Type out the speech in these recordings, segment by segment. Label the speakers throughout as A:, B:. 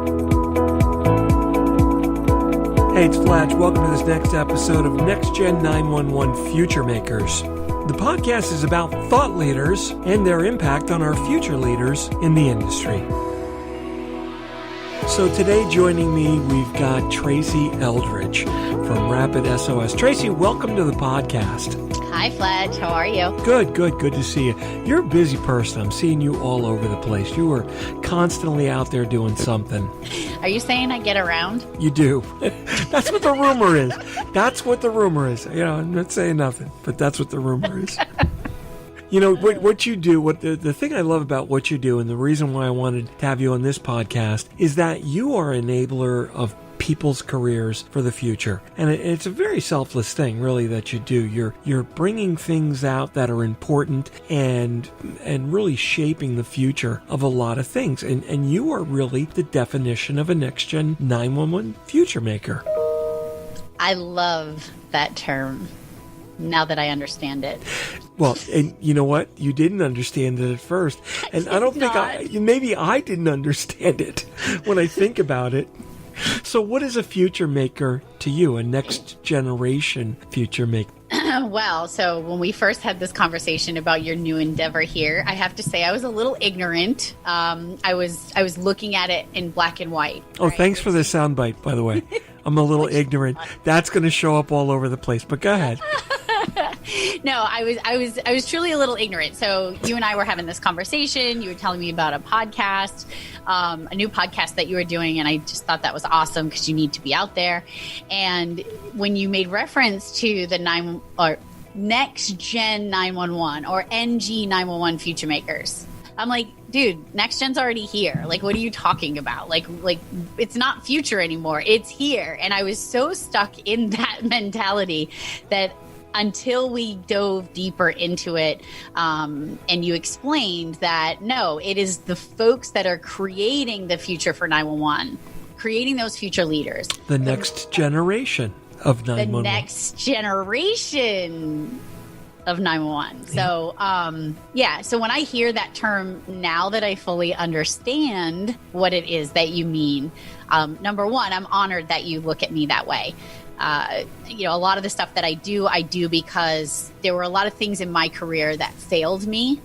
A: Hey, it's Flatch. Welcome to this next episode of Next Gen 911 FutureMakers. The podcast is about thought leaders and their impact on our future leaders in the industry. So today joining me, we've got Tracy Eldridge from RapidSOS. Tracy, welcome to the podcast.
B: Hi, Fletch. How are you?
A: Good to see you. You're a busy person. I'm seeing you all over the place. You are constantly out there doing something.
B: Are you saying I get around?
A: You do. That's what the rumor is. That's what the rumor is. You know, I'm not saying nothing, but that's what the rumor is. You know, what you do, the thing I love about what you do, and the reason why I wanted to have you on this podcast, is that you are an enabler of people's careers for the future. And it's a very selfless thing, really, that you do. You're bringing things out that are important and really shaping the future of a lot of things. And you are really the definition of a Next Gen 911 future maker.
B: I love that term now that I understand it.
A: Well, and you know what? You didn't understand it at first. And I don't think maybe I didn't understand it when I think about it. So what is a future maker to you, a next generation future maker?
B: Well, so when we first had this conversation about your new endeavor here, I have to say I was a little ignorant. I was looking at it in black and white.
A: Oh, right? Thanks for the soundbite, by the way. I'm a little ignorant. That's going to show up all over the place, but go ahead.
B: No, I was truly a little ignorant. So you and I were having this conversation. You were telling me about a podcast, a new podcast that you were doing, and I just thought that was awesome because you need to be out there. And when you made reference to the Next Gen 911 or NG911 FutureMakers, I'm like, dude, Next Gen's already here. Like, what are you talking about? Like it's not future anymore. It's here. And I was so stuck in that mentality that until we dove deeper into it, and you explained that, no, it is the folks that are creating the future for 911, creating those future leaders.
A: The next generation of 911.
B: The next generation of 911. So, so when I hear that term, now that I fully understand what it is that you mean, number one, I'm honored that you look at me that way. A lot of the stuff that I do because there were a lot of things in my career that failed me,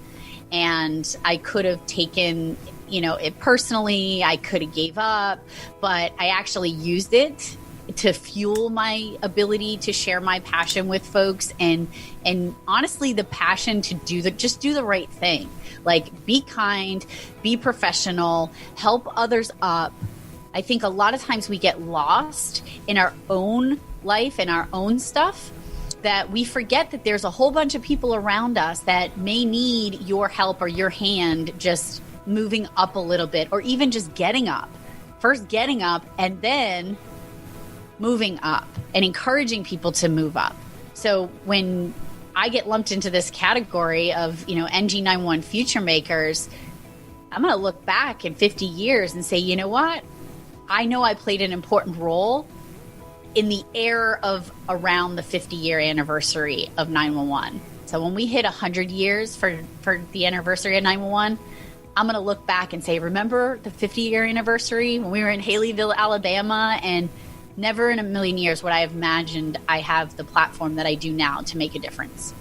B: and I could have taken, it personally. I could have gave up, but I actually used it to fuel my ability to share my passion with folks, and honestly, the passion to just do the right thing, like be kind, be professional, help others up. I think a lot of times we get lost in our own life and our own stuff, that we forget that there's a whole bunch of people around us that may need your help or your hand just moving up a little bit, or even just getting up. First getting up and then moving up and encouraging people to move up. So when I get lumped into this category of, NG911 FutureMakers, I'm going to look back in 50 years and say, you know what? I know I played an important role in the era of around the 50-year anniversary of 911. So when we hit 100 years for the anniversary of 911, I'm going to look back and say, remember the 50-year anniversary when we were in Haleyville, Alabama? And never in a million years would I have imagined I have the platform that I do now to make a difference.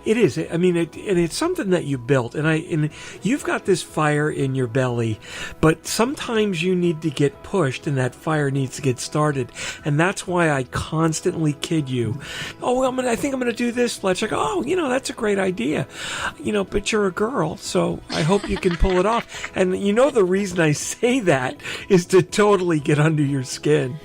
A: It is. I mean, and it's something that you built, and you've got this fire in your belly, but sometimes you need to get pushed, and that fire needs to get started, and that's why I constantly kid you. Oh, I think I'm going to do this, Fletch. I go, oh, that's a great idea, but you're a girl, so I hope you can pull it off. And the reason I say that is to totally get under your skin.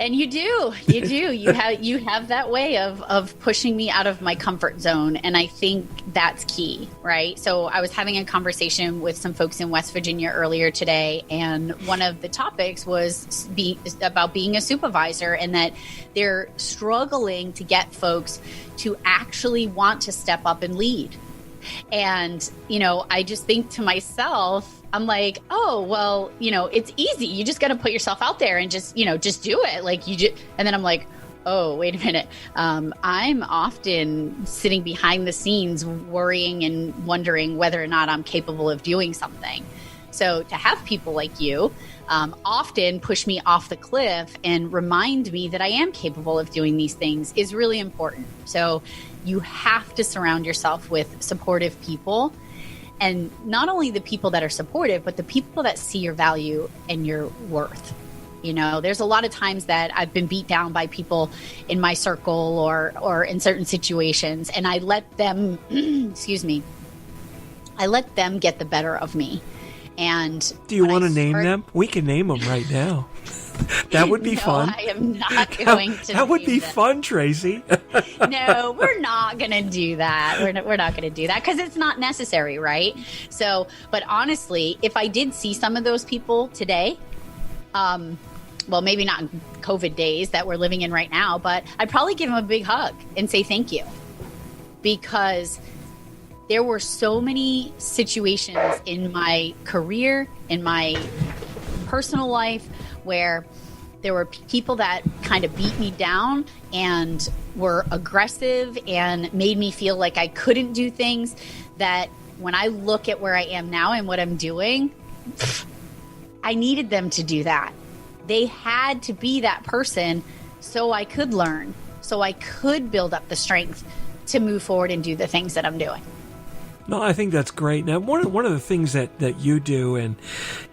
B: And you do. You have that way of pushing me out of my comfort zone. And I think that's key, right? So I was having a conversation with some folks in West Virginia earlier today, and one of the topics was about being a supervisor, and that they're struggling to get folks to actually want to step up and lead. And, I just think to myself, I'm like, oh, well, it's easy. You just got to put yourself out there and just do it. And then I'm like, oh, wait a minute. I'm often sitting behind the scenes worrying and wondering whether or not I'm capable of doing something. So to have people like you often push me off the cliff and remind me that I am capable of doing these things is really important. So you have to surround yourself with supportive people, and not only the people that are supportive, but the people that see your value and your worth. You know, there's a lot of times that I've been beat down by people in my circle or in certain situations, and I let them, I let them get the better of me. And
A: do you want to name them? We can name them right now. That would be fun.
B: I am not going to.
A: That would be fun, Tracy.
B: No, we're not going to do that. We're not going to do that because it's not necessary, right? So, but honestly, if I did see some of those people today, well, maybe not in COVID days that we're living in right now, but I'd probably give them a big hug and say thank you, because there were so many situations in my career, in my personal life, where there were people that kind of beat me down and were aggressive and made me feel like I couldn't do things, that when I look at where I am now and what I'm doing, I needed them to do that. They had to be that person so I could learn, so I could build up the strength to move forward and do the things that I'm doing.
A: No, I think that's great. Now, one of the things that you do, and,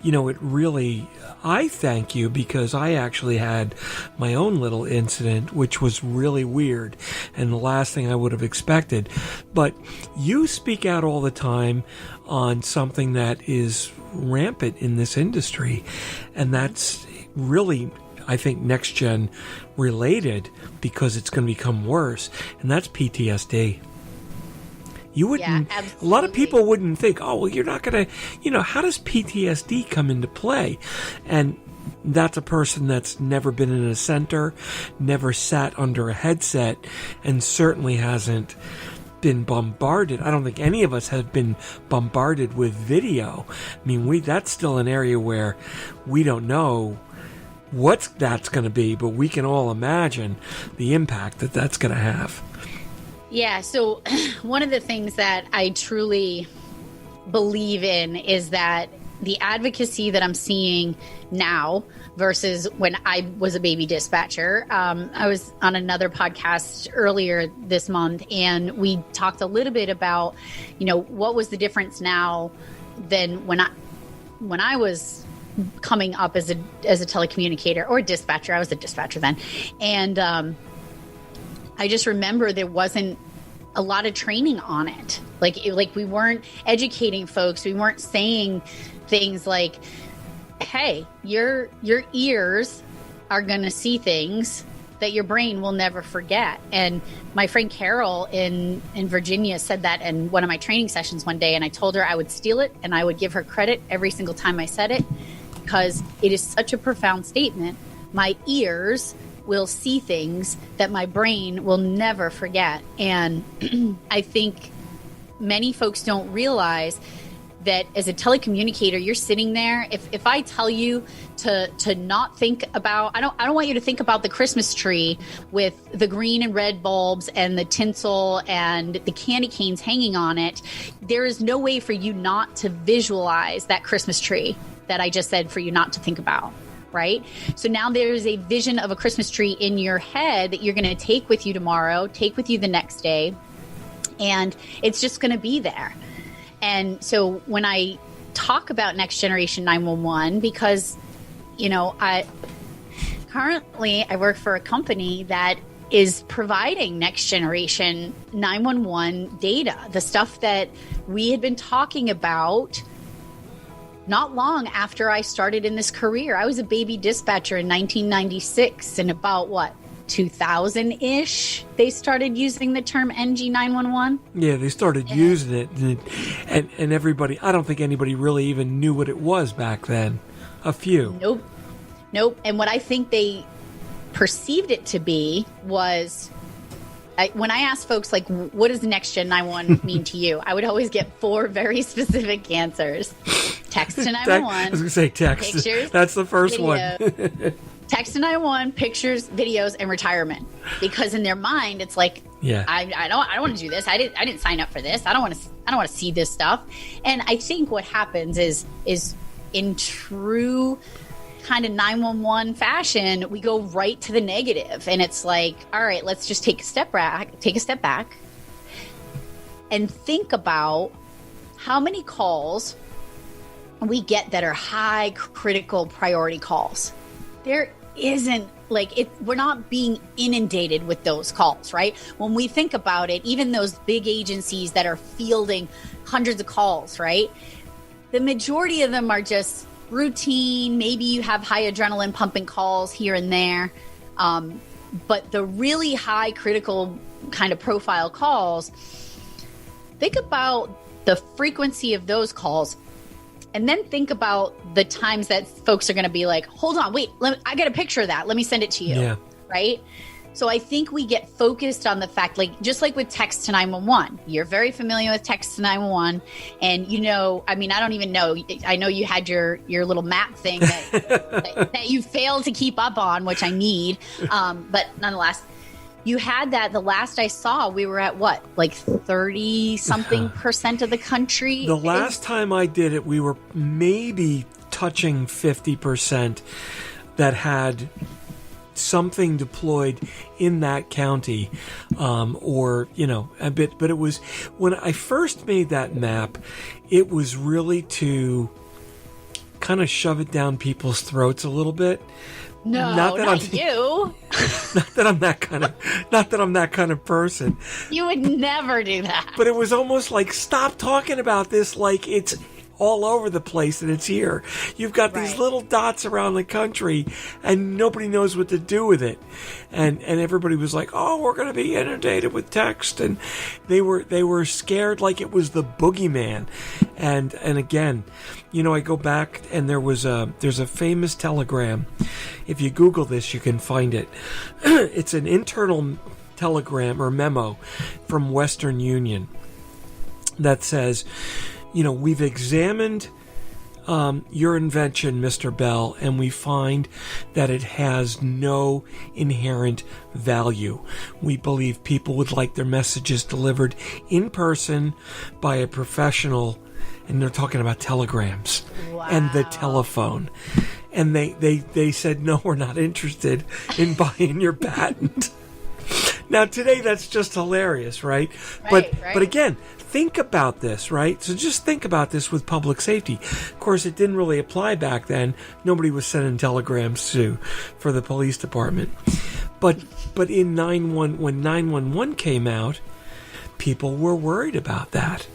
A: you know, it really, I thank you, because I actually had my own little incident, which was really weird and the last thing I would have expected. But you speak out all the time on something that is rampant in this industry, and that's really, I think, next gen related, because it's going to become worse, and that's PTSD. You wouldn't,
B: yeah,
A: a lot of people wouldn't think, oh, well, you're not going to, you know, how does PTSD come into play? And that's a person that's never been in a center, never sat under a headset, and certainly hasn't been bombarded. I don't think any of us have been bombarded with video. I mean, that's still an area where we don't know what that's going to be, but we can all imagine the impact that that's going to have.
B: Yeah, so one of the things that I truly believe in is that the advocacy that I'm seeing now versus when I was a baby dispatcher. I was on another podcast earlier this month, and we talked a little bit about, you know, what was the difference now than when I was coming up as a telecommunicator or a dispatcher. I was a dispatcher then, and I just remember there wasn't a lot of training on it. Like we weren't educating folks. We weren't saying things like, hey, your ears are going to see things that your brain will never forget. And my friend Carol in Virginia said that in one of my training sessions one day, and I told her I would steal it and I would give her credit every single time I said it, because it is such a profound statement. My ears will see things that my brain will never forget. And I think many folks don't realize that as a telecommunicator, you're sitting there. If I tell you to not think about, I don't want you to think about the Christmas tree with the green and red bulbs and the tinsel and the candy canes hanging on it. There is no way for you not to visualize that Christmas tree that I just said for you not to think about. Right? So now there's a vision of a Christmas tree in your head that you're going to take with you tomorrow, take with you the next day, and it's just going to be there. And so when I talk about Next Generation 911, because, you know, I work for a company that is providing Next Generation 911 data, the stuff that we had been talking about not long after I started in this career. I was a baby dispatcher in 1996, and about 2000-ish, they started using the term NG911.
A: Yeah, they started using it, and everybody, I don't think anybody really even knew what it was back then. A few.
B: Nope. And what I think they perceived it to be was, when I asked folks, like, what does Next Gen 911 mean to you? I would always get 4 very specific answers. Text to 911. I was
A: going to say text.
B: Pictures,
A: that's the first
B: video,
A: one.
B: Text to 911, pictures, videos, and retirement. Because in their mind, it's like,
A: yeah,
B: I don't want to do this. I didn't sign up for this. I don't want to see this stuff. And I think what happens is in true kind of 911 fashion, we go right to the negative. And it's like, all right, let's just take a step back and think about how many calls we get that are high critical priority calls. There isn't we're not being inundated with those calls, right? When we think about it, even those big agencies that are fielding hundreds of calls, right? The majority of them are just routine. Maybe you have high adrenaline pumping calls here and there. But the really high critical kind of profile calls, think about the frequency of those calls. And then think about the times that folks are going to be like, hold on, wait, I got a picture of that. Let me send it to you. Yeah. Right? So I think we get focused on the fact, just like with text to 911, you're very familiar with text to 911. And, I don't even know. I know you had your little map thing that you failed to keep up on, which I need. But nonetheless, you had that. The last I saw, we were at 30 something % of the country.
A: The last time I did it, we were maybe touching 50% that had something deployed in that county, or a bit. But it was, when I first made that map, it was really to kind of shove it down people's throats a little bit.
B: No, not you.
A: Not that I'm that kind of person.
B: You would never do that.
A: But it was almost like, stop talking about this like it's all over the place and it's here. You've got these little dots around the country and nobody knows what to do with it. And everybody was like, oh, we're going to be inundated with text. And they were scared like it was the boogeyman. And again, I go back and there's a famous telegram. If you Google this, you can find it. It's an internal telegram or memo from Western Union that says, we've examined your invention, Mr. Bell, and we find that it has no inherent value. We believe people would like their messages delivered in person by a professional, and they're talking about telegrams and the telephone. And they said, no, we're not interested in buying your patent. Now, today, that's just hilarious, right? But again, think about this, right? So just think about this with public safety. Of course, it didn't really apply back then. Nobody was sending telegrams for the police department. But when 911 came out, people were worried about that.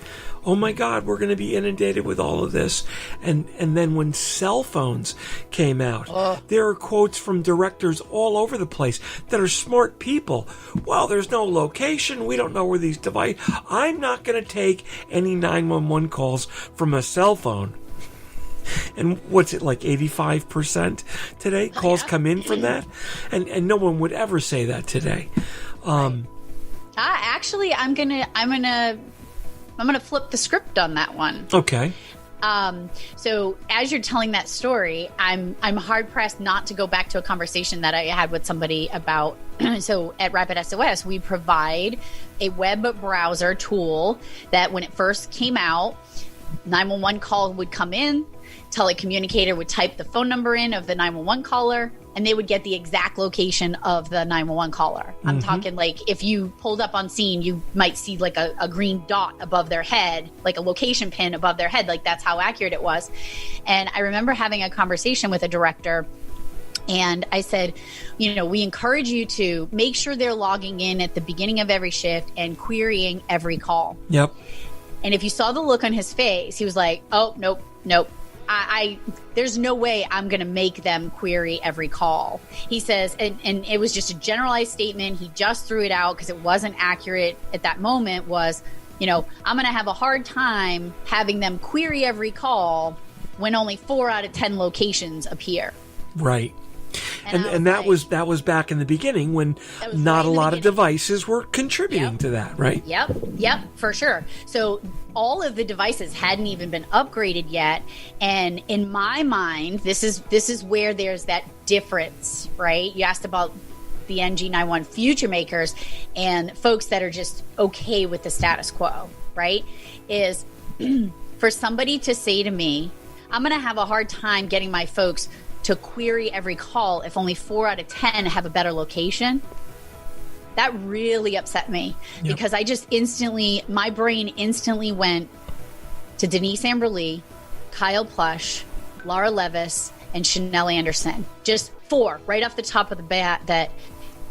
A: Oh my God, we're going to be inundated with all of this. And then when cell phones came out, there are quotes from directors all over the place that are smart people. Well, there's no location. We don't know where these devices. I'm not going to take any 911 calls from a cell phone. And what's it, like 85% today? Calls come in from that? And no one would ever say that today.
B: Actually, I'm gonna flip the script on that one.
A: Okay.
B: So as you're telling that story, I'm hard pressed not to go back to a conversation that I had with somebody about. So at RapidSOS, we provide a web browser tool that when it first came out, 911 call would come in, telecommunicator would type the phone number in of the 911 caller, and they would get the exact location of the 911 caller. I'm talking like if you pulled up on scene, you might see like a green dot above their head, like a location pin above their head. Like that's how accurate it was. And I remember having a conversation with a director, and I said, we encourage you to make sure they're logging in at the beginning of every shift and querying every call.
A: Yep.
B: And if you saw the look on his face, he was like, oh, nope. There's no way I'm going to make them query every call. He says, and it was just a generalized statement. He just threw it out because it wasn't accurate at that moment, was, I'm going to have a hard time having them query every call when only 4 out of 10 locations appear.
A: Right. And that was back in the beginning when not a lot of devices were contributing to that, right?
B: Yep, for sure. So all of the devices hadn't even been upgraded yet, and in my mind, this is where there's that difference, right? You asked about the NG911 FutureMakers and folks that are just okay with the status quo, right? Is for somebody to say to me, I'm going to have a hard time getting my folks to query every call if only 4 out of 10 have a better location. That really upset me because I just my brain instantly went to Denise Amberly, Kyle Plush, Laura Levis, and Chanel Anderson. Just 4 right off the top of the bat, that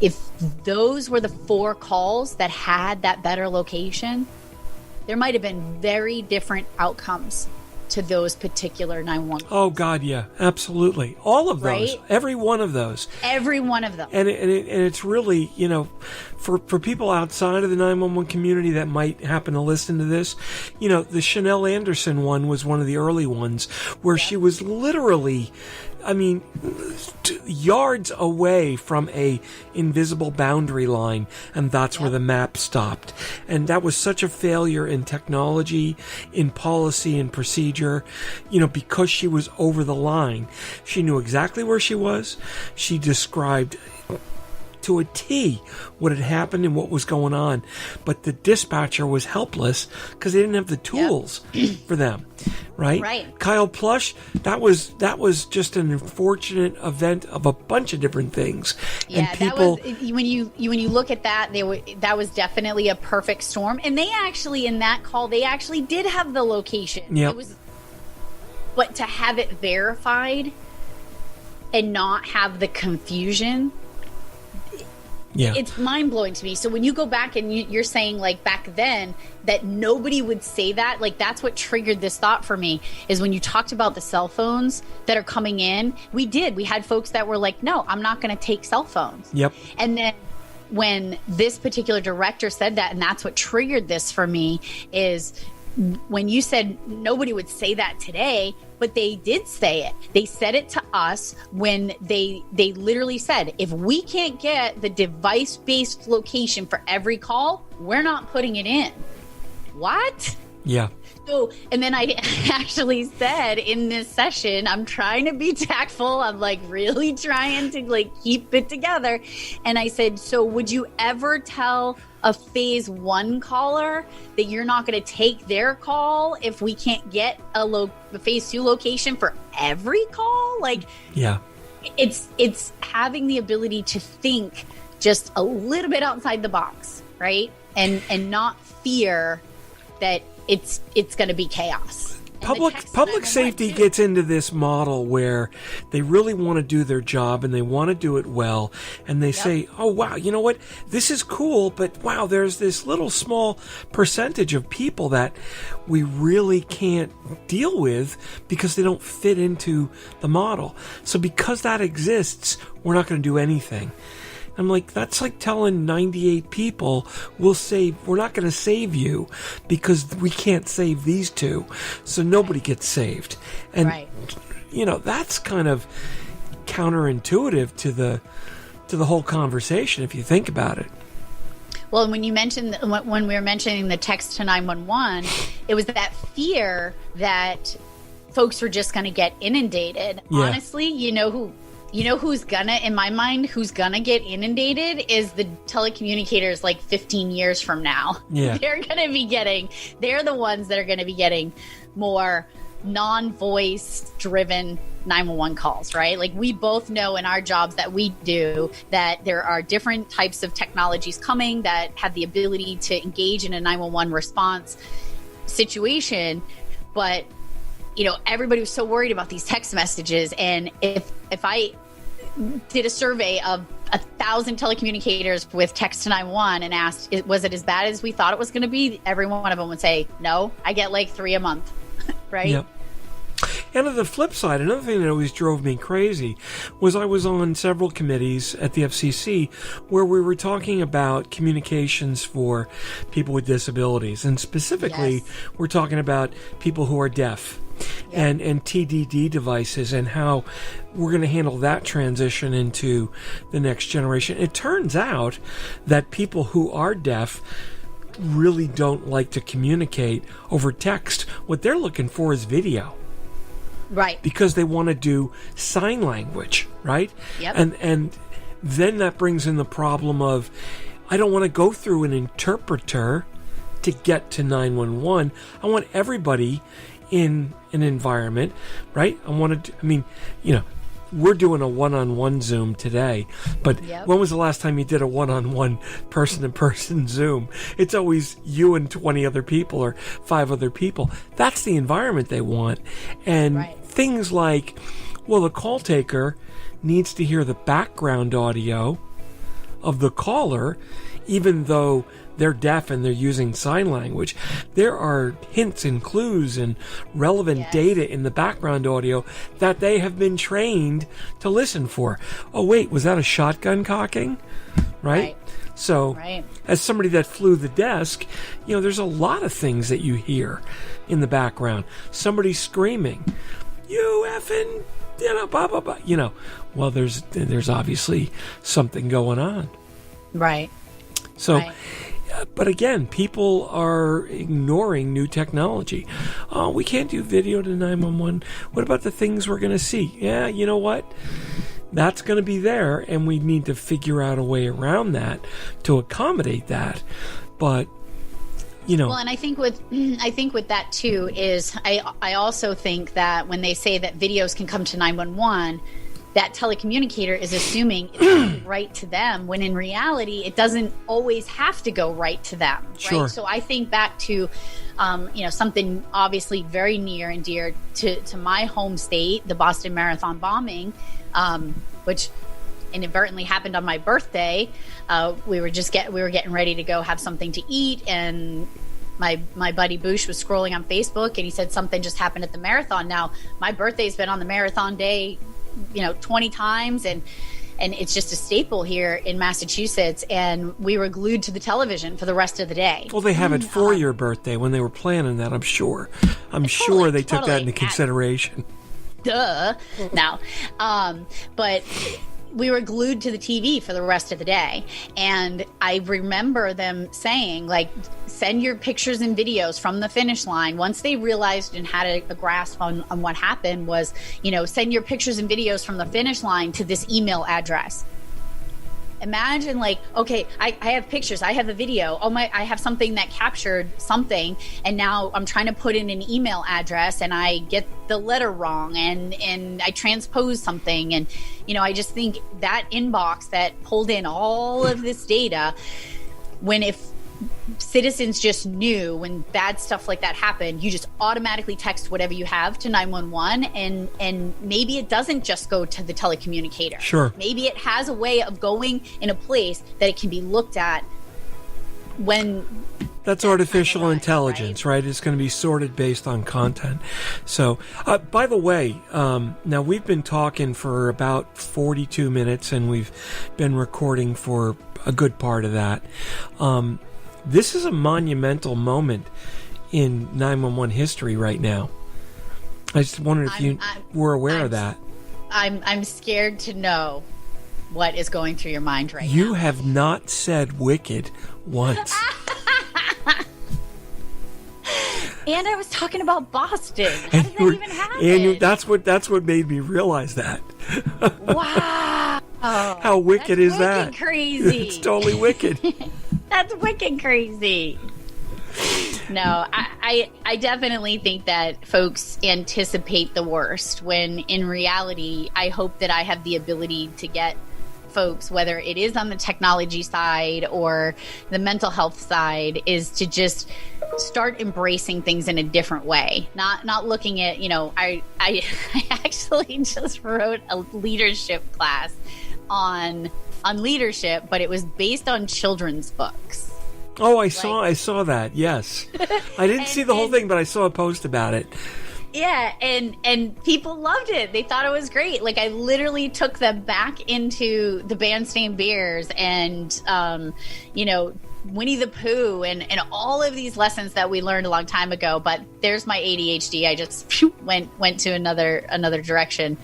B: if those were the 4 calls that had that better location, there might have been very different outcomes to those particular 911.
A: Oh, God, yeah, absolutely. All of those,
B: right?
A: Every one of those.
B: Every one of them.
A: And it's really, you know, for people outside of the 911 community that might happen to listen to this, you know, the Chanel Anderson one was one of the early ones where she was literally, I mean, yards away from a invisible boundary line, and that's where the map stopped. And that was such a failure in technology, in policy and procedure, you know, because she was over the line. She knew exactly where she was. She described to a T what had happened and what was going on, but the dispatcher was helpless because they didn't have the tools for them. Right. Kyle Plush, that was just an unfortunate event of a bunch of different things.
B: Yeah,
A: and people,
B: that was, when you look at that, that was definitely a perfect storm. And they actually, in that call, they actually did have the location.
A: Yep.
B: But to have it verified and not have the confusion, it's mind-blowing to me. So when you go back and you're saying, like, back then that nobody would say that, like, that's what triggered this thought for me, is when you talked about the cell phones that are coming in. We had folks that were like, no, I'm not going to take cell phones.
A: Yep.
B: And then when this particular director said that, and that's what triggered this for me, is when you said nobody would say that today, but they did say it. They said it to us when they literally said, if we can't get the device-based location for every call, we're not putting it in. What?
A: Yeah.
B: So, and then I actually said in this session, I'm trying to be tactful. I'm like really trying to like keep it together. And I said, so would you ever tell a phase 1 caller that you're not going to take their call if we can't get a phase 2 location for every call? Like, yeah, it's having the ability to think just a little bit outside the box, right? And not fear that it's going to be chaos.
A: Public safety gets into this model where they really want to do their job and they want to do it well, and they say, oh wow, you know what, this is cool, but wow, there's this little small percentage of people that we really can't deal with because they don't fit into the model. So because that exists, we're not going to do anything. I'm like, that's like telling 98 people we're not going to save you because we can't save these 2, so nobody gets saved. And you know, that's kind of counterintuitive to the whole conversation if you think about it.
B: Well, when you mentioned, when we were mentioning the text to 911, it was that fear that folks were just going to get inundated. Yeah. Honestly, you know who's gonna, in my mind, who's gonna get inundated is the telecommunicators like 15 years from now. Yeah. They're the ones that are gonna be getting more non-voice driven 911 calls, right? Like, we both know in our jobs that we do that there are different types of technologies coming that have the ability to engage in a 911 response situation. But you know, everybody was so worried about these text messages. And if I did a survey of 1,000 telecommunicators with text to 911 and asked, was it as bad as we thought it was going to be? Every one of them would say, no, I get like 3 a month, right? Yep.
A: And on the flip side, another thing that always drove me crazy was I was on several committees at the FCC where we were talking about communications for people with disabilities. And specifically, we're talking about people who are deaf. And TDD devices and how we're going to handle that transition into the next generation. It turns out that people who are deaf really don't like to communicate over text. What they're looking for is video.
B: Right.
A: Because they want to do sign language, right?
B: Yep.
A: And then that brings in the problem of, I don't want to go through an interpreter to get to 911. I want everybody in an environment, right? We're doing a one-on-one Zoom today, but when was the last time you did a one-on-one person-to-person Zoom? It's always you and 20 other people or 5 other people. That's the environment they want. And things like, well, the call taker needs to hear the background audio of the caller, even though they're deaf and they're using sign language. There are hints and clues and relevant data in the background audio that they have been trained to listen for. Oh, wait, was that a shotgun cocking? Right? So, as somebody that flew the desk, there's a lot of things that you hear in the background. Somebody screaming, you effing, blah, blah, blah. Well, there's obviously something going on.
B: Right.
A: So, but again, people are ignoring new technology. Oh, we can't do video to 911. What about the things we're going to see? Yeah, you know what? That's going to be there, and we need to figure out a way around that to accommodate that. But, Well,
B: and I think with that too is I also think that when they say that videos can come to 911, that telecommunicator is assuming it's going right to them, when in reality it doesn't always have to go right to them. Right?
A: Sure.
B: So I think back to something obviously very near and dear to my home state, the Boston Marathon bombing, which inadvertently happened on my birthday. We were getting ready to go have something to eat, and my buddy Boosh was scrolling on Facebook, and he said something just happened at the marathon. Now, my birthday's been on the marathon day 20 times, and it's just a staple here in Massachusetts, and we were glued to the television for the rest of the day.
A: Well, they have it for your birthday when they were planning that, I'm sure. I'm sure they took that into consideration.
B: Duh. No. But we were glued to the TV for the rest of the day. And I remember them saying, like, send your pictures and videos from the finish line. Once they realized and had a grasp on what happened was, send your pictures and videos from the finish line to this email address. Imagine, like, okay, I have pictures, I have a video, I have something that captured something, and now I'm trying to put in an email address, and I get the letter wrong, and I transpose something, and I just think that inbox that pulled in all of this data, if citizens just knew when bad stuff like that happened, you just automatically text whatever you have to 911, and maybe it doesn't just go to the telecommunicator.
A: Sure.
B: Maybe it has a way of going in a place that it can be looked at when...
A: That's artificial intelligence, right? It's going to be sorted based on content. So, by the way, now we've been talking for about 42 minutes, and we've been recording for a good part of that. This is a monumental moment in 911 history right now. I just wondered if you were aware of that.
B: I'm scared to know what is going through your mind right now.
A: You have not said wicked once.
B: And I was talking about Boston. How did that even happen?
A: And that's what made me realize that.
B: Wow.
A: How wicked is that?
B: Crazy.
A: It's totally wicked.
B: That's wicked crazy. No, I definitely think that folks anticipate the worst, when in reality, I hope that I have the ability to get folks, whether it is on the technology side or the mental health side, is to just start embracing things in a different way. Not looking at, I actually just wrote a leadership class on leadership, but it was based on children's books.
A: Oh, I saw that. Yes. I didn't see the whole thing, but I saw a post about it.
B: Yeah, and people loved it. They thought it was great. Like, I literally took them back into the Bandstand Bears and Winnie the Pooh and all of these lessons that we learned a long time ago. But there's my ADHD. I just went to another direction.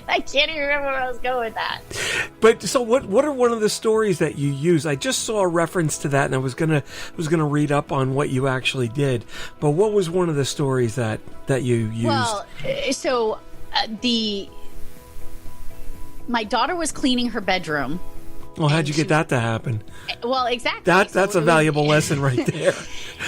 B: I can't even remember where I was going with that. But
A: so what are one of the stories that you use? I just saw a reference to that, and I was gonna read up on what you actually did. But what was one of the stories that you used?
B: Well, so my daughter was cleaning her bedroom,
A: Well, how'd you get that to happen?
B: Well, exactly.
A: That's a valuable lesson right there.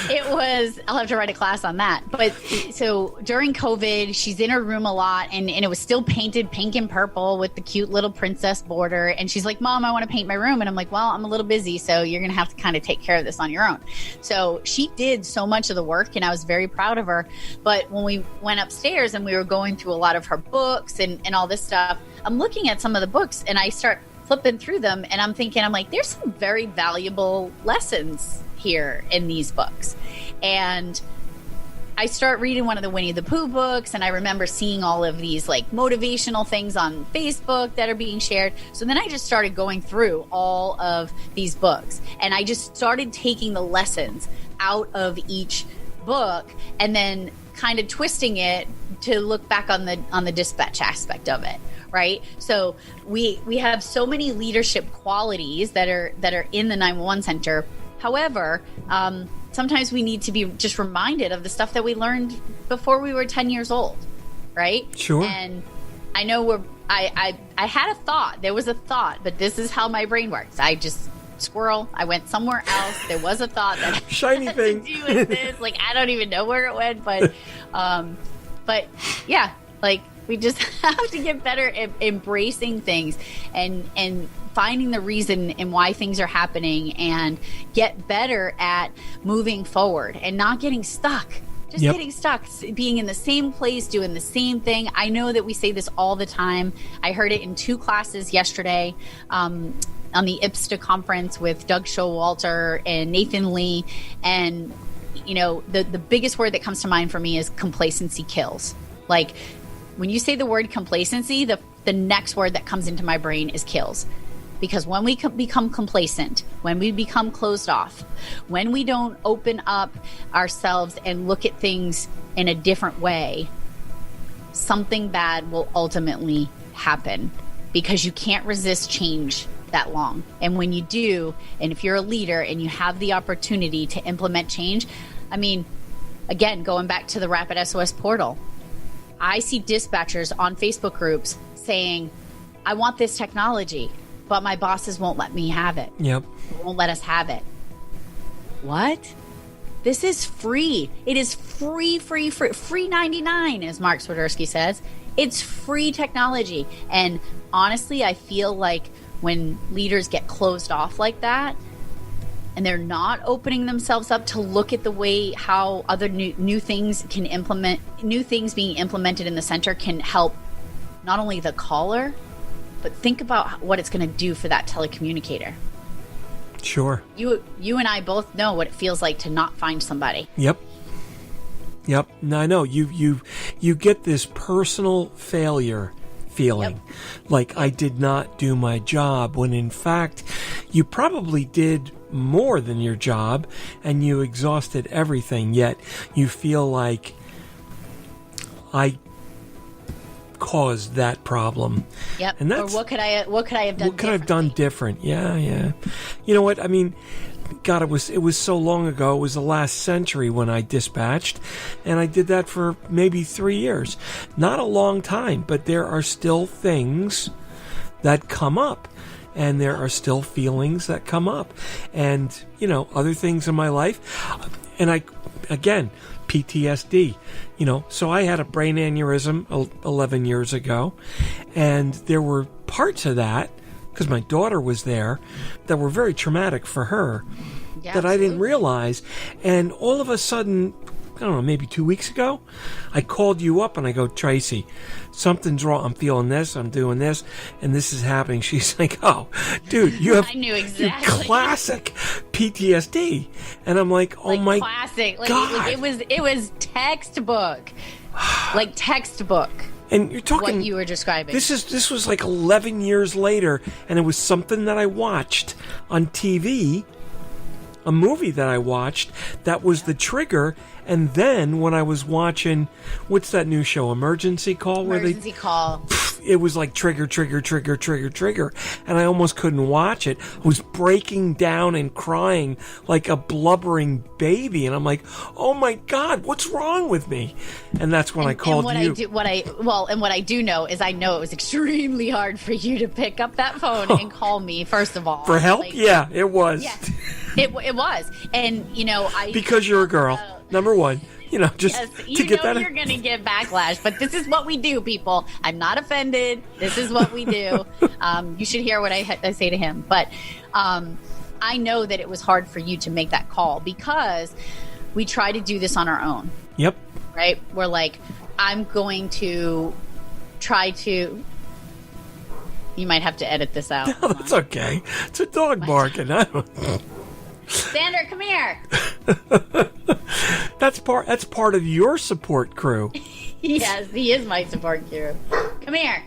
B: It was, I'll have to write a class on that. But so during COVID, she's in her room a lot, and it was still painted pink and purple with the cute little princess border. And she's like, Mom, I want to paint my room. And I'm like, well, I'm a little busy, so you're going to have to kind of take care of this on your own. So she did so much of the work, and I was very proud of her. But when we went upstairs and we were going through a lot of her books and all this stuff, I'm looking at some of the books, and I start flipping through them, and I'm thinking, I'm like, there's some very valuable lessons here in these books. And I start reading one of the Winnie the Pooh books, and I remember seeing all of these like motivational things on Facebook that are being shared. So then I just started going through all of these books, and I just started taking the lessons out of each book and then kind of twisting it to look back on the dispatch aspect of it. Right. So we have so many leadership qualities that are in the 911 center. However, sometimes we need to be just reminded of the stuff that we learned before we were 10 years old. Right.
A: Sure.
B: And I know I had a thought. There was a thought, but this is how my brain works. I just squirrel. I went somewhere else. There was a thought that
A: shiny thing
B: to do with this. Like, I don't even know where it went, but yeah, like, we just have to get better at embracing things and finding the reason and why things are happening, and get better at moving forward and not getting stuck. Just getting stuck, being in the same place, doing the same thing. I know that we say this all the time. I heard it in 2 classes yesterday on the IPSTA conference with Doug Showalter and Nathan Lee. And, you know, the biggest word that comes to mind for me is complacency kills. Like, when you say the word complacency, the next word that comes into my brain is kills. Because when we become complacent, when we become closed off, when we don't open up ourselves and look at things in a different way, something bad will ultimately happen, because you can't resist change that long. And when you do, and if you're a leader and you have the opportunity to implement change, I mean, again, going back to the RapidSOS portal, I see dispatchers on Facebook groups saying, I want this technology, but my bosses won't let me have it.
A: Yep.
B: They won't let us have it. What? This is free. It is free 99, as Mark Swiderski says. It's free technology. And honestly, I feel like when leaders get closed off like that, and they're not opening themselves up to look at the way how other new things can implement, new things being implemented in the center can help not only the caller, but think about what it's going to do for that telecommunicator.
A: Sure.
B: You and I both know what it feels like to not find somebody.
A: Yep. No, I know. You get this personal failure feeling. Yep. Like, I did not do my job, when in fact you probably did more than your job and you exhausted everything, yet you feel like I caused that problem.
B: Yep.
A: And that's,
B: or what could I have done?
A: What could I have done different? Yeah. You know what? I mean, God, it was so long ago. It was the last century when I dispatched, and I did that for maybe 3 years. Not a long time, but there are still things that come up. And there are still feelings that come up, and, you know, other things in my life. And again, PTSD, you know, so I had a brain aneurysm 11 years ago, and there were parts of that, because my daughter was there, that were very traumatic for her, that I didn't realize. And all of a sudden, I don't know, maybe 2 weeks ago, I called you up and I go, Tracy, something's wrong. I'm feeling this, I'm doing this, and this is happening. She's like, oh, dude, you have
B: I knew exactly.
A: classic PTSD. And I'm like, oh, like, my
B: classic.
A: God.
B: Like, it was textbook. Like textbook.
A: And you're talking
B: what you were describing.
A: This was like 11 years later, and it was something that I watched on TV, a movie that I watched that was the trigger. And then when I was watching, what's that new show, Emergency Call?
B: Emergency Call.
A: it was like trigger, trigger, trigger, trigger, trigger. And I almost couldn't watch it. I was breaking down and crying like a blubbering baby. And I'm like, oh my God, what's wrong with me? And that's when I called you.
B: What I do know is I know it was extremely hard for you to pick up that phone and call me, first of all.
A: For help? Yeah, it was.
B: Yes, it was. And,
A: because you're a girl, number one. Just to get that.
B: You're going to get backlash, but this is what we do, people. I'm not offended. This is what we do. You should hear what I say to him. But I know that it was hard for you to make that call because we try to do this on our own.
A: Yep.
B: Right? We're like, I'm going to try to... You might have to edit this out.
A: No, that's okay. It's a dog barking.
B: Sander, come here.
A: That's part of your support crew.
B: Yes, he is my support crew. Come here.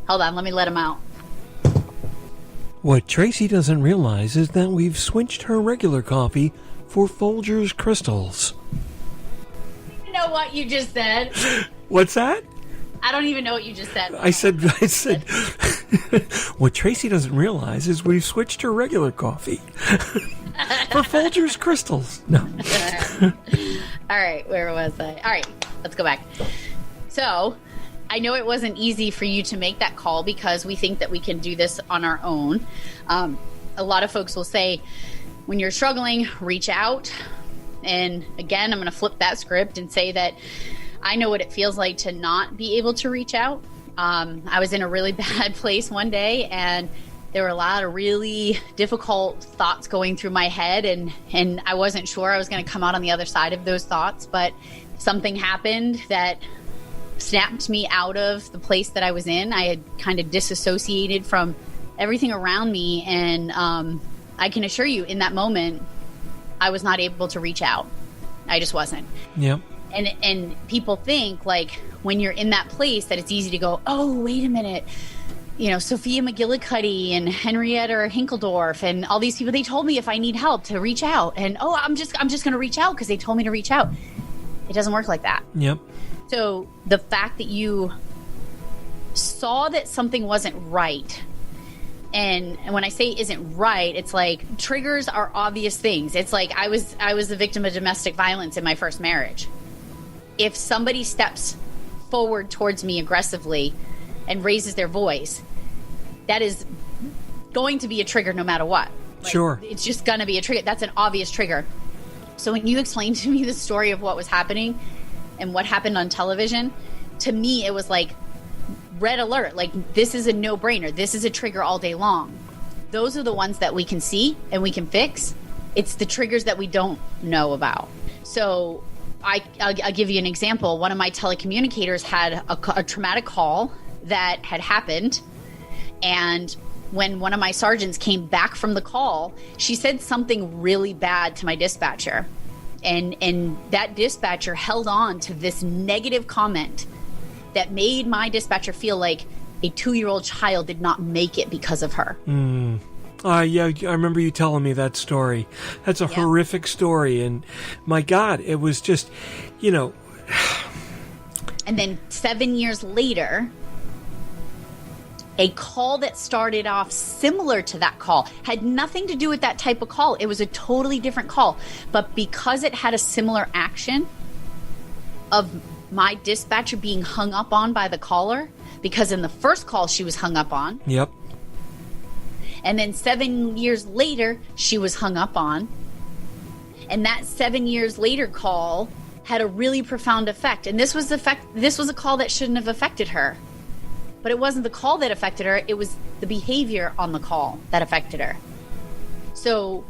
B: Hold on, let me let him out.
A: What Tracy doesn't realize is that we've switched her regular coffee for Folgers Crystals.
B: You know what you just said?
A: What's that?
B: I don't even know what you just said.
A: I said, what Tracy doesn't realize is we've switched her regular coffee for Folgers Crystals. No.
B: All right, where was I? All right, let's go back. So, I know it wasn't easy for you to make that call because we think that we can do this on our own. A lot of folks will say, when you're struggling, reach out. And again, I'm going to flip that script and say that I know what it feels like to not be able to reach out. I was in a really bad place one day, and there were a lot of really difficult thoughts going through my head, and I wasn't sure I was going to come out on the other side of those thoughts, but something happened that snapped me out of the place that I was in. I had kind of disassociated from everything around me, and I can assure you, in that moment, I was not able to reach out. I just wasn't.
A: Yep.
B: And people think, like, when you're in that place, that it's easy to go, oh, wait a minute. Sophia McGillicuddy and Henrietta Hinkeldorf and all these people, they told me if I need help to reach out. And, I'm just going to reach out because they told me to reach out. It doesn't work like that.
A: Yep.
B: So the fact that you saw that something wasn't right, and when I say isn't right, it's like triggers are obvious things. It's like I was a victim of domestic violence in my first marriage. If somebody steps forward towards me aggressively and raises their voice, that is going to be a trigger no matter what.
A: Sure.
B: It's just going to be a trigger. That's an obvious trigger. So when you explained to me the story of what was happening and what happened on television, to me it was like red alert. Like, this is a no-brainer. This is a trigger all day long. Those are the ones that we can see and we can fix. It's the triggers that we don't know about. So I'll give you an example. One of my telecommunicators had a traumatic call that had happened, and when one of my sergeants came back from the call, she said something really bad to my dispatcher, and that dispatcher held on to this negative comment that made my dispatcher feel like a 2-year-old child did not make it because of her.
A: Yeah, I remember you telling me that story. That's a horrific story. And my God, it was just, And then
B: 7 years later, a call that started off similar to that call had nothing to do with that type of call. It was a totally different call. But because it had a similar action of my dispatcher being hung up on by the caller, because in the first call she was hung up on.
A: Yep.
B: And then 7 years later, she was hung up on. And that 7 years later call had a really profound effect. And this was a call that shouldn't have affected her. But it wasn't the call that affected her. It was the behavior on the call that affected her. So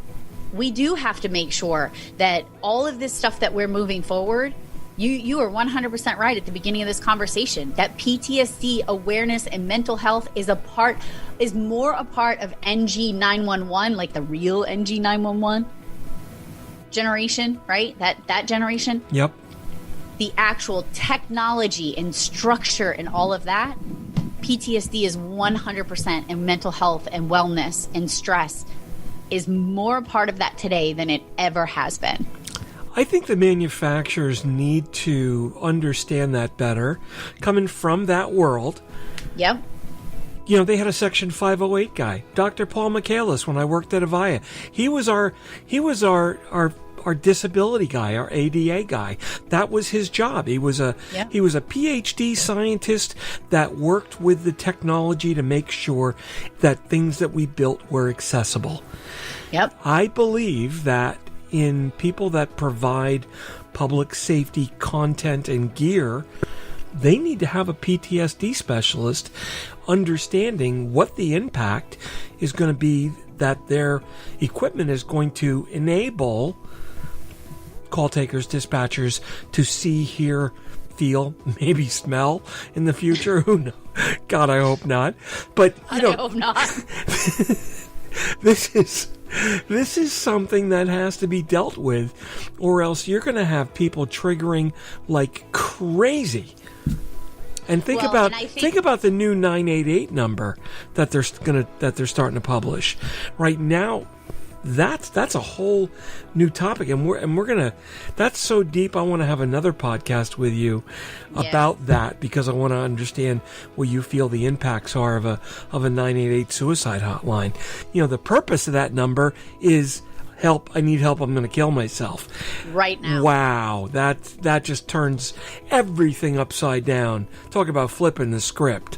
B: we do have to make sure that all of this stuff that we're moving forward, you are 100% right at the beginning of this conversation, that PTSD awareness and mental health is more a part of NG911, like the real NG911 generation, right? That generation.
A: Yep.
B: The actual technology and structure and all of that, PTSD is 100%, and mental health and wellness and stress is more a part of that today than it ever has been.
A: I think the manufacturers need to understand that better, coming from that world,
B: Yep.
A: You know, they had a Section 508 guy, Dr. Paul Michaelis, when I worked at Avaya. He was our disability guy, our ADA guy. That was his job. He was a PhD scientist that worked with the technology to make sure that things that we built were accessible.
B: Yep.
A: I believe that in people that provide public safety content and gear, they need to have a PTSD specialist understanding what the impact is going to be, that their equipment is going to enable call takers, dispatchers to see, hear, feel, maybe smell in the future. Who knows? God, I hope not. But
B: I hope not.
A: This is something that has to be dealt with, or else you're going to have people triggering like crazy. And think about the new 988 number that they're starting to publish right now. That's a whole new topic, and we're gonna. That's so deep. I want to have another podcast with you about that, because I want to understand what you feel the impacts are of a 988 suicide hotline. You know, the purpose of that number is help. I need help. I'm going to kill myself
B: right now. Wow,
A: that just turns everything upside down. Talk about flipping the script.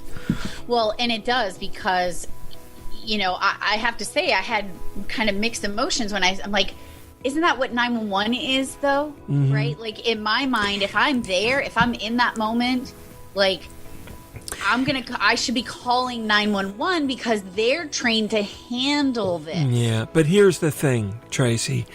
B: Well, and it does, because, you know, I have to say I had kind of mixed emotions when I'm like, isn't that what 911 is, though? Mm-hmm. Right? Like, in my mind, if I'm there, if I'm in that moment, like, I should be calling 911 because they're trained to handle this. Yeah,
A: but here's the thing, Tracy.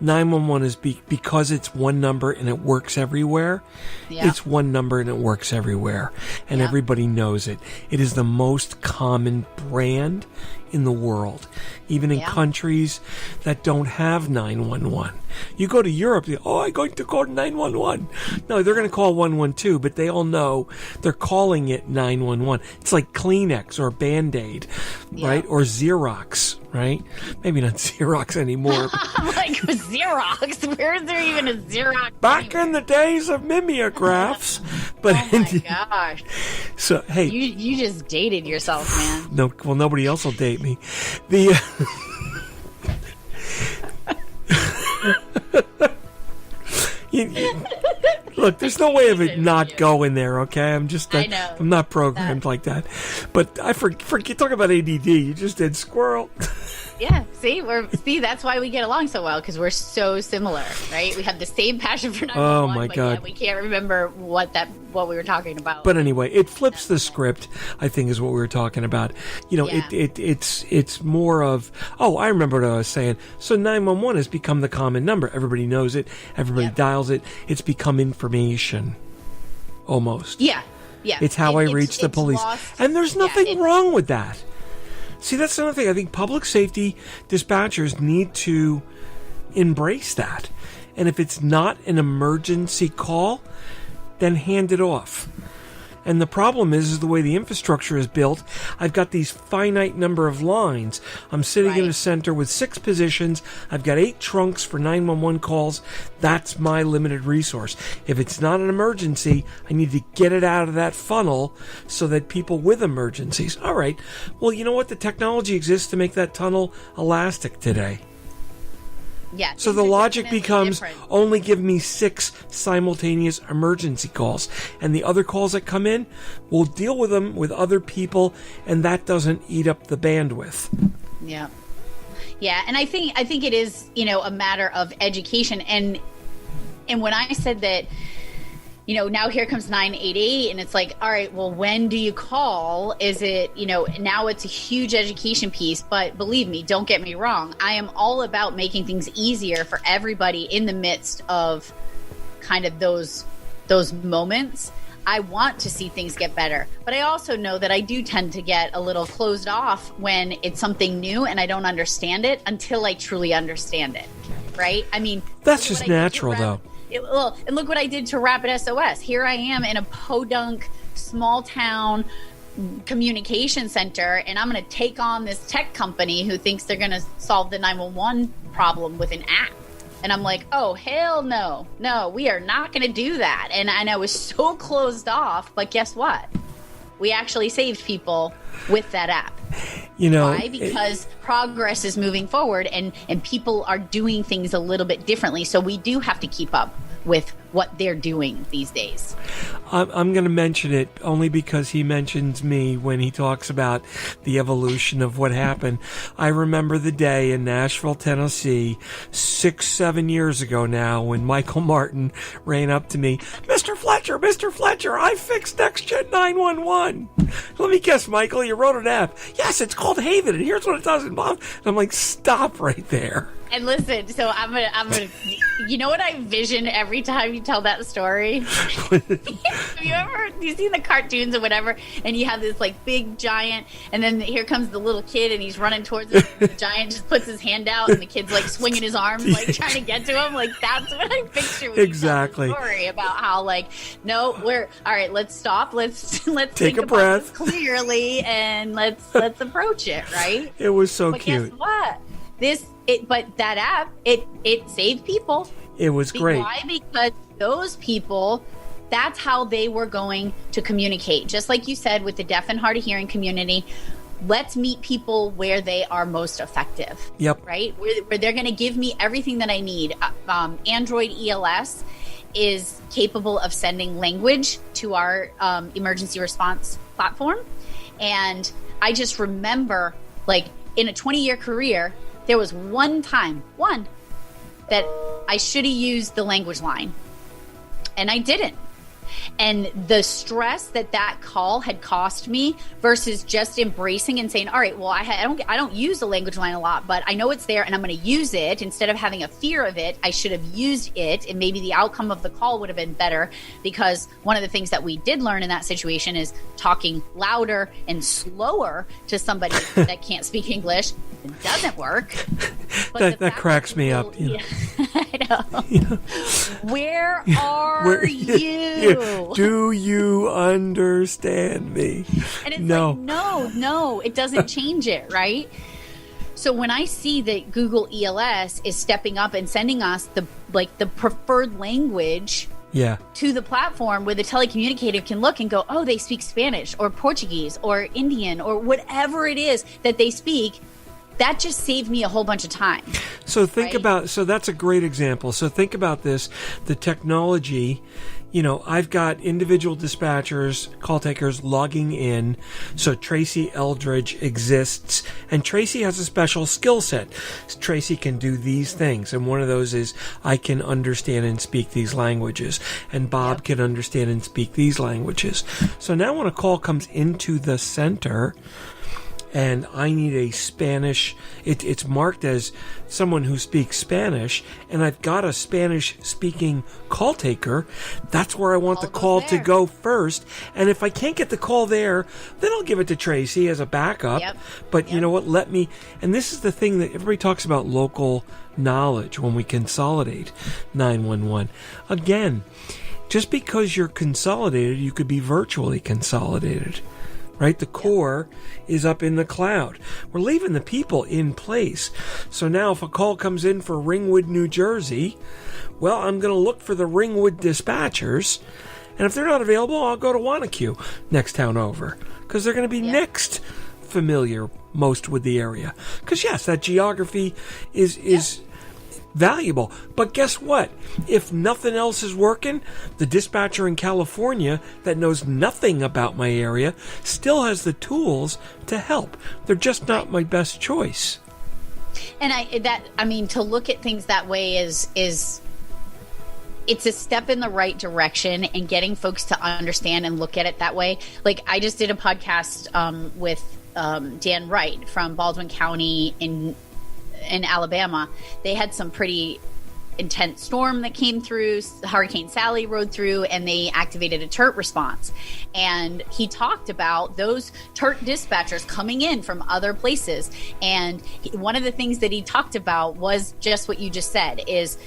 A: 911 is because it's one number and it works everywhere. Yeah. It's one number and it works everywhere. And everybody knows it. It is the most common brand in the world, even in countries that don't have 911. You go to Europe, I'm going to call 911. No, they're going to call 112, but they all know they're calling it 911. It's like Kleenex or Band-Aid, right? Or Xerox, right? Maybe not Xerox anymore.
B: Like Xerox? Where is there even a Xerox?
A: Back in the days of mimeographs. But
B: oh my gosh.
A: So, hey.
B: You just dated yourself, man.
A: No, well, nobody else will date me. Look, there's no way of it not going there, okay? I'm not programmed like that. But I forget, talk about ADD. You just did squirrel.
B: Yeah, see, that's why we get along so well, because we're so similar, right? We have the same passion for 911.
A: Oh my God!
B: Yet we can't remember what we were talking about.
A: But anyway, it flips the script, I think, is what we were talking about. You know, it's more of, I remember what I was saying. So 911 has become the common number. Everybody knows it. Everybody dials it. It's become information, almost.
B: Yeah.
A: It's how I reach the police, and there's nothing wrong with that. See, that's another thing. I think public safety dispatchers need to embrace that. And if it's not an emergency call, then hand it off. And the problem is the way the infrastructure is built. I've got these finite number of lines. I'm sitting in a center with 6 positions. I've got 8 trunks for 911 calls. That's my limited resource. If it's not an emergency, I need to get it out of that funnel so that people with emergencies. All right. Well, you know what? The technology exists to make that tunnel elastic today.
B: Yeah.
A: So the logic becomes only give me 6 simultaneous emergency calls, and the other calls that come in, we'll deal with them with other people, and that doesn't eat up the bandwidth.
B: Yeah. Yeah, and I think it is, you know, a matter of education, and when I said that, you know, now here comes 988, and it's like, all right, well, when do you call? Is it, you know, now it's a huge education piece, but believe me, don't get me wrong. I am all about making things easier for everybody in the midst of kind of those moments. I want to see things get better, but I also know that I do tend to get a little closed off when it's something new and I don't understand it until I truly understand it, right? I mean,
A: that's just natural, though.
B: And look what I did to RapidSOS. Here I am in a podunk, small town communication center, and I'm going to take on this tech company who thinks they're going to solve the 911 problem with an app. And I'm like, oh, hell no. No, we are not going to do that. And I was so closed off, but guess what? we actually saved people with that app. Why? Because progress is moving forward, and people are doing things a little bit differently. So we do have to keep up with what they're doing these days.
A: I'm going to mention it only because he mentions me when he talks about the evolution of what happened. I remember the day in Nashville, Tennessee, 6-7 years ago now, when Michael Martin ran up to me, Mr. Fletcher, I fixed Next Gen 911. Let me guess, Michael, you wrote an app. Yes, it's called Haven, and here's what it does. And I'm like, stop right there.
B: And listen, so I'm gonna. You know what I vision every time you tell that story? Have you seen the cartoons or whatever? And you have this like big giant, and then here comes the little kid, and he's running towards him. The giant just puts his hand out, and the kid's like swinging his arms, like trying to get to him. Like that's what I picture. When
A: Exactly.
B: You tell the story about how like, no, we're all right. Let's stop. Let's
A: take a breath
B: clearly, and let's approach it. Right.
A: It was so
B: but
A: cute.
B: Guess what? But that app, it saved people.
A: It was great.
B: Why? Because those people, that's how they were going to communicate. Just like you said with the deaf and hard of hearing community, let's meet people where they are most effective.
A: Yep.
B: Right? Where they're going to give me everything that I need. Android ELS is capable of sending language to our emergency response platform. And I just remember, like, in a 20-year career, there was one that I should have used the language line, and I didn't. And the stress that call had cost me versus just embracing and saying, all right, well, I don't use the language line a lot, but I know it's there and I'm going to use it. Instead of having a fear of it, I should have used it, and maybe the outcome of the call would have been better, because one of the things that we did learn in that situation is talking louder and slower to somebody that can't speak English. It doesn't work.
A: That cracks me up. You know.
B: I know. Yeah. Where are you?
A: Do you understand me?
B: And it's like, no, it doesn't change it, right? So when I see that Google ELS is stepping up and sending us the preferred language to the platform, where the telecommunicator can look and go, oh, they speak Spanish or Portuguese or Indian or whatever it is that they speak, that just saved me a whole bunch of time.
A: So so that's a great example. So think about this, the technology, I've got individual dispatchers, call takers logging in. So Tracy Eldridge exists, and Tracy has a special skill set. Tracy can do these things, and one of those is I can understand and speak these languages, and Bob can understand and speak these languages. So now when a call comes into the center, and I need a Spanish, it's marked as someone who speaks Spanish, and I've got a Spanish-speaking call taker, that's where I want the call to go first. And if I can't get the call there, then I'll give it to Tracy as a backup. But you know what, and this is the thing that everybody talks about, local knowledge when we consolidate 911. Again, just because you're consolidated, you could be virtually consolidated. Right? The core is up in the cloud. We're leaving the people in place. So now if a call comes in for Ringwood, New Jersey, well, I'm going to look for the Ringwood dispatchers. And if they're not available, I'll go to Wanacue, next town over, because they're going to be next familiar most with the area. Because, yes, that geography is valuable. But guess what? If nothing else is working, the dispatcher in California that knows nothing about my area still has the tools to help. They're just not my best choice.
B: And to look at things that way is it's a step in the right direction, and getting folks to understand and look at it that way. Like, I just did a podcast with Dan Wright from Baldwin County in Alabama. They had some pretty intense storm that came through. Hurricane Sally rode through, and they activated a TERT response. And he talked about those TERT dispatchers coming in from other places. And one of the things that he talked about was just what you just said, is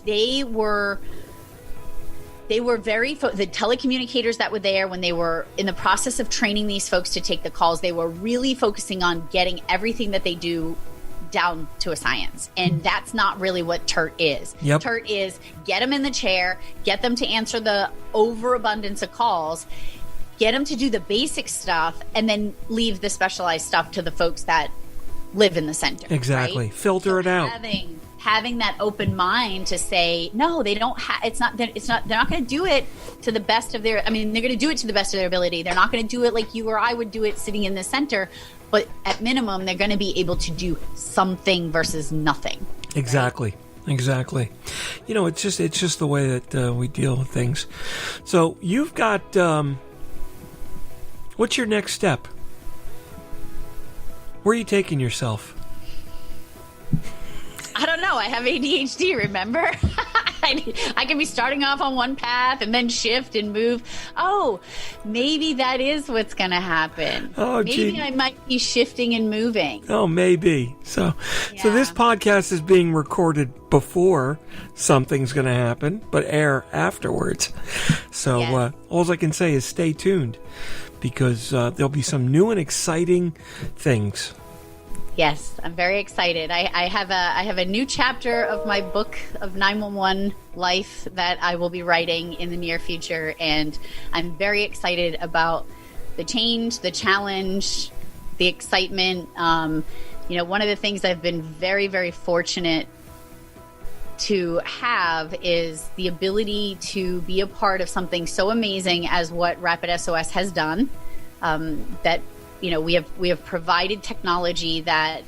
B: they were very the telecommunicators that were there, when they were in the process of training these folks to take the calls, they were really focusing on getting everything that they do down to a science. And that's not really what TERT is. TERT is get them in the chair, get them to answer the overabundance of calls, get them to do the basic stuff, and then leave the specialized stuff to the folks that live in the center.
A: Exactly.
B: Right?
A: Filter it out.
B: Having that open mind to say, no, they don't have, they're not going to do it to the best of their, I mean, they're going to do it to the best of their ability. They're not going to do it like you or I would do it sitting in the center, but at minimum, they're going to be able to do something versus nothing.
A: Exactly. Right? Exactly. You know, it's just the way that we deal with things. So you've got, what's your next step? Where are you taking yourself?
B: I don't know. I have ADHD, remember? I can be starting off on one path and then shift and move. Oh, maybe that is what's going to happen.
A: Oh,
B: maybe
A: gee.
B: I might be shifting and moving.
A: Oh, maybe. So this podcast is being recorded before something's going to happen, but air afterwards. So all I can say is stay tuned, because there'll be some new and exciting things.
B: Yes, I'm very excited. I have a new chapter of my book of 911 life that I will be writing in the near future, and I'm very excited about the change, the challenge, the excitement. One of the things I've been very, very fortunate to have is the ability to be a part of something so amazing as what RapidSOS has done. That we have provided technology that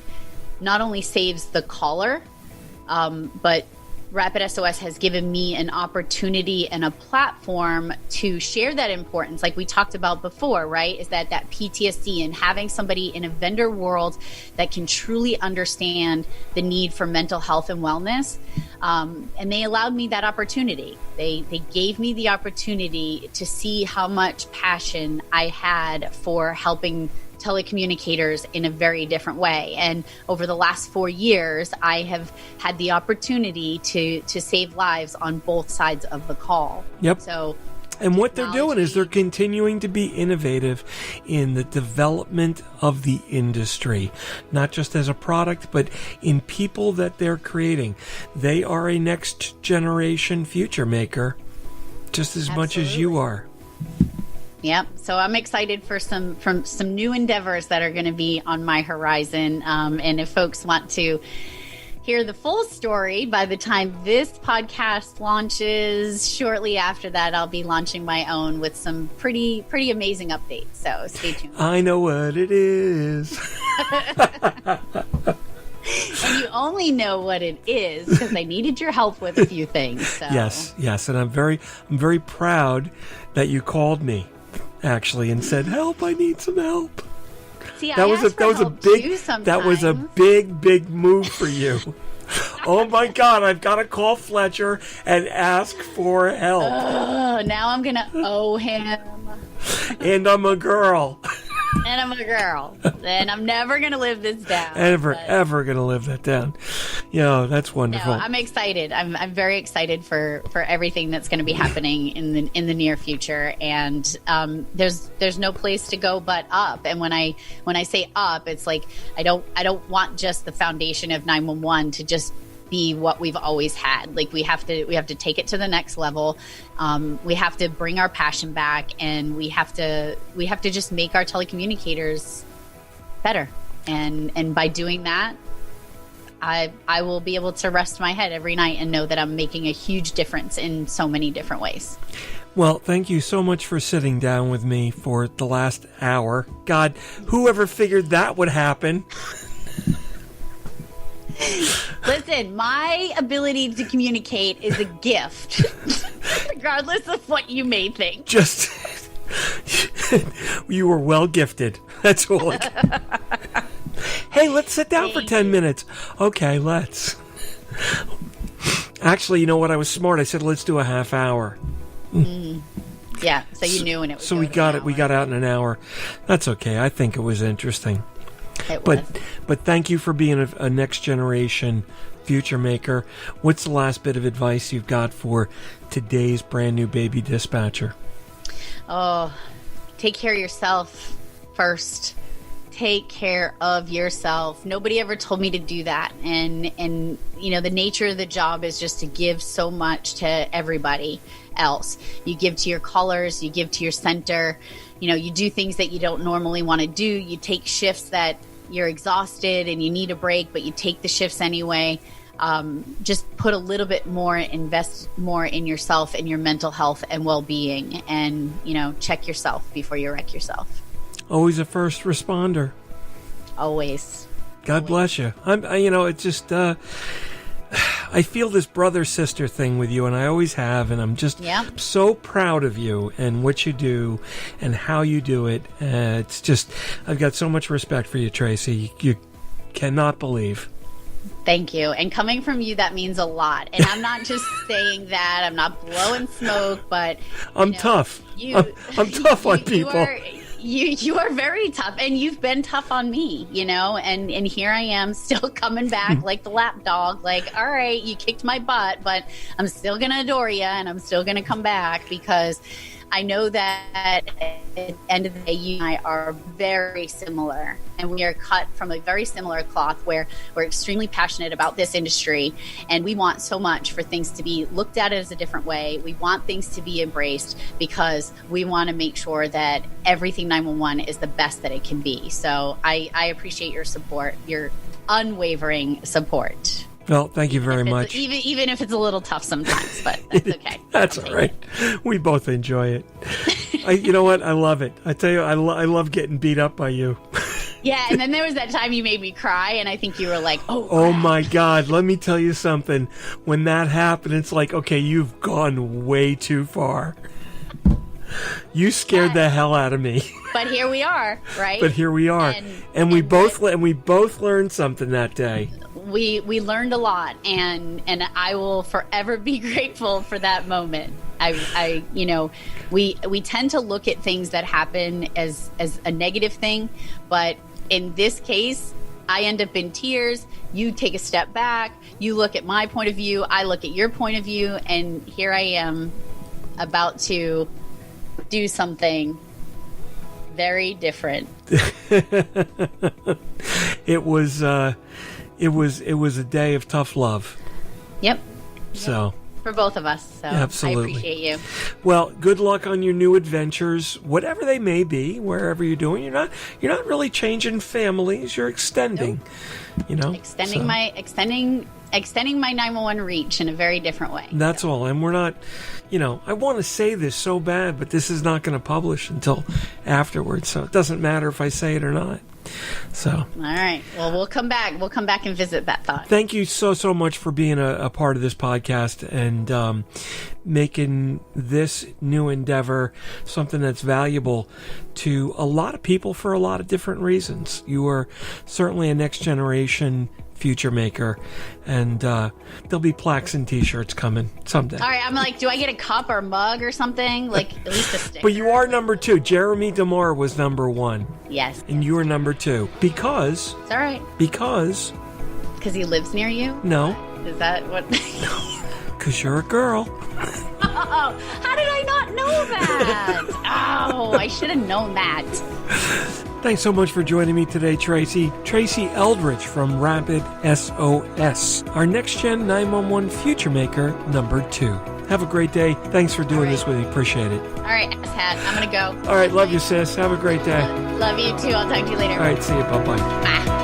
B: not only saves the caller, but RapidSOS has given me an opportunity and a platform to share that importance, like we talked about before, right? Is that PTSD, and having somebody in a vendor world that can truly understand the need for mental health and wellness. And they allowed me that opportunity. They gave me the opportunity to see how much passion I had for helping telecommunicators in a very different way. And over the last 4 years, I have had the opportunity to save lives on both sides of the call.
A: Yep.
B: So,
A: and what they're doing is they're continuing to be innovative in the development of the industry, not just as a product, but in people that they're creating. They are a next generation future maker, just as much as you are.
B: Yep. So I'm excited for some new endeavors that are going to be on my horizon. And if folks want to hear the full story, by the time this podcast launches, shortly after that, I'll be launching my own with some pretty amazing updates. So stay tuned.
A: I know what it is.
B: And you only know what it is because I needed your help with a few things. So.
A: Yes, and I'm very proud that you called me, actually, and said, "Help! I need some help."
B: See,
A: that was a big move for you. Oh my God! I've got to call Fletcher and ask for help.
B: Now I'm gonna owe him.
A: And I'm a girl.
B: And I'm a girl. And I'm never going to live this down.
A: Ever going to live that down. Yeah, that's wonderful.
B: No, I'm excited. I'm very excited for everything that's going to be happening in the near future. And there's no place to go but up. And when I say up, it's like I don't want just the foundation of 911 to just be what we've always had. Like we have to take it to the next level. We have to bring our passion back, and we have to just make our telecommunicators better. And by doing that, I will be able to rest my head every night and know that I'm making a huge difference in so many different ways.
A: Well, thank you so much for sitting down with me for the last hour. God, whoever figured that would happen?
B: Listen, my ability to communicate is a gift, regardless of what you may think.
A: Just, you were well gifted. That's all. Hey, let's sit down for 10 minutes. Okay, let's. Actually, you know what? I was smart. I said, let's do a half hour.
B: Yeah, so you knew when it was.
A: So we got it. We got out in an hour. That's okay. I think it was interesting. But thank you for being a next generation future maker. What's the last bit of advice you've got for today's brand new baby dispatcher?
B: Oh, take care of yourself first. Take care of yourself. Nobody ever told me to do that. And the nature of the job is just to give so much to everybody else. You give to your callers, you give to your center, you do things that you don't normally want to do. You take shifts that you're exhausted and you need a break, but you take the shifts anyway. Just put a little bit more, invest more in yourself and your mental health and well-being, and, check yourself before you wreck yourself.
A: Always a first responder.
B: Always.
A: God bless you. It's just, I feel this brother-sister thing with you, and I always have, and I'm just so proud of you and what you do and how you do it. It's just, I've got so much respect for you, Tracy. You cannot believe.
B: Thank you. And coming from you, that means a lot. And I'm not just saying that. I'm not blowing smoke, but
A: I'm tough. I'm tough on people.
B: You are very tough, and you've been tough on me, and here I am still coming back like the lap dog, like, all right, you kicked my butt, but I'm still going to adore you, and I'm still going to come back, because I know that at the end of the day, you and I are very similar, and we are cut from a very similar cloth, where we're extremely passionate about this industry, and we want so much for things to be looked at as a different way. We want things to be embraced, because we want to make sure that everything 911 is the best that it can be. So I appreciate your support, your unwavering support.
A: Well, thank you very much.
B: Even if it's a little tough sometimes, but that's okay.
A: That's all right. We both enjoy it. You know what? I love it. I tell you, I love getting beat up by you.
B: Yeah, and then there was that time you made me cry, and I think you were like,
A: oh my God, let me tell you something. When that happened, it's like, okay, you've gone way too far. You scared the hell out of me.
B: But here we are, right?
A: But here we are. And we both learned something that day.
B: We learned a lot, and I will forever be grateful for that moment. We tend to look at things that happen as a negative thing, but in this case, I end up in tears. You take a step back, you look at my point of view, I look at your point of view, and here I am about to do something very different.
A: It was a day of tough love.
B: Yep.
A: So
B: for both of us. So
A: absolutely.
B: I appreciate you.
A: Well, good luck on your new adventures, whatever they may be, wherever you're doing. You're not really changing families. You're extending. Nope. Extending
B: my 911 reach in a very different way.
A: That's all. And we're not, I want to say this so bad, but this is not going to publish until afterwards. So it doesn't matter if I say it or not. So. All
B: right. Well, we'll come back. We'll come back and visit that thought.
A: Thank you so much for being a part of this podcast and making this new endeavor something that's valuable to a lot of people for a lot of different reasons. You are certainly a next generation future maker, and there'll be plaques and t-shirts coming someday.
B: All right, I'm like, do I get a cup or mug or something? Like, at least a sticker.
A: But you are number 2. Jeremy DeMar was number 1.
B: Yes.
A: And you are number 2. Because...
B: It's all right.
A: Because
B: he lives near you?
A: No.
B: Is that what...
A: No. Because you're a girl.
B: Oh, how did I not know that? Oh, I should have known that.
A: Thanks so much for joining me today, Tracy. Tracy Eldridge from RapidSOS, our Next Gen 911 FutureMaker number 2. Have a great day. Thanks for doing this with me. Appreciate it.
B: All right, asshat. I'm going to go.
A: All right, love you, sis. Have a great day.
B: Love you, too. I'll talk to you later.
A: All right, see you. Bye-bye.
B: Bye.